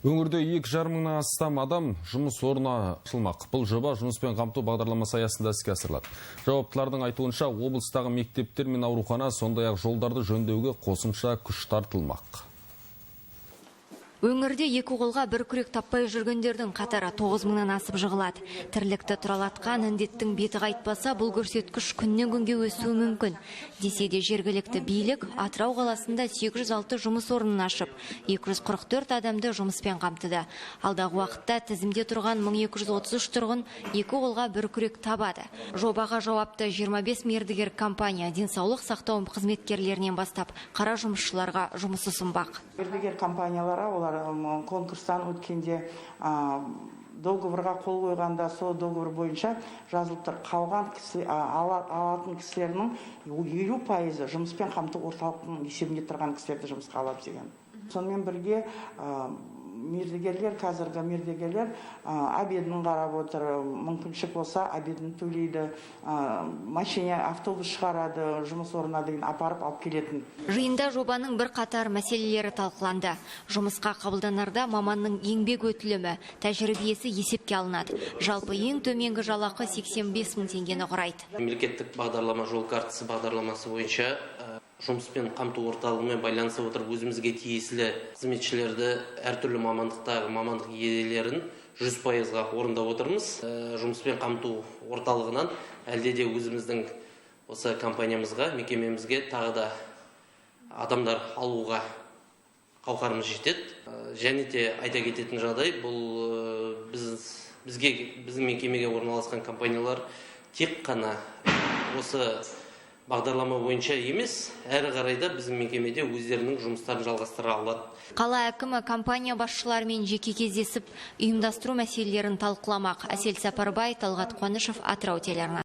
Өңірде 2,5 мыңнан астам адам жұмыс орны ашылмақ. Бұл жоба жұмыспен қамту бағдарламасы аясында іске асырылады. Жауаптылардың айтуынша, облыстағы мектептер мен аурухана, сондай-ақ жолдарды жөндеуге қосымша күш тартылмақ. Өңірде екі қолға бір күрек таппай жүргендердің қатары 9 мыңнан асып жығылады. Тірлікті тұралатқан індеттің беті қайтпаса, бұл көрсеткіш күннен күнге өсуі мүмкін. Десе де жергілікті билік Атырау қаласында 806 жұмыс орнын ашып, 244 адамды жұмыспен қамтыды. Алдағы уақытта тізімде тұрған 1233 тұрғын екі қолға бір күрек табады. Жобаға жауапты 25 мердігер компания денсаулық сақтау қызметкерлерінен бастап қара жұмысшыларға жұмыс ұсынбақ. Мердігер компанияларға олар конкурстан өткенде договорға қол қойғанда, сол договор бойынша жазылып тұр. Қалған алатын кісілерінің 50% жұмыспен қамту орталықтың есебінде тұрған кісілерді жұмысқа алады деген. Сонымен бірге мердігерлер, қазіргі мердігерлер обедін қарап отыр, мүмкіншілік болса обедін төлейді, машина, автобус шығарады, жұмыс орнына дейін апарып алып келетін. Жиында жобаның бір қатар мәселелері талқыланды. Жұмысқа қабылданарда маманның еңбек өтілімі, тәжірибесі есепке алынады. Жалпы ең төменгі жалақы 85 мың теңгені құрайды. Мемлекеттік бағдарлама, жол картасы бағдарламасы бойынша жұмыспен қамту орталығымен байланысып отырып, өзімізге тиесілі қызметшілерді әртүрлі мамандықтағы мамандық иелерін 100%-ға орындап отырмыз. Жұмыспен қамту орталығынан әлде де өзіміздің осы компаниямызға, мекемемізге тағы да адамдар алуға қауқарымыз жетеді. Және де айта кететін жағдай, бұл біздің мекемеге орналасқан компаниялар тек қана осы бағдарлама бойынша емес, әрі қарайда біздің мекемеде өздерінің жұмыстарын жалғастыра алады. Қала әкімі компания басшыларымен жеке кездесіп, ұйымдастыру мәселелерін талқыламақ. Әсел Сапарбай, Талғат Қуанышев, Атырау телеарнасы.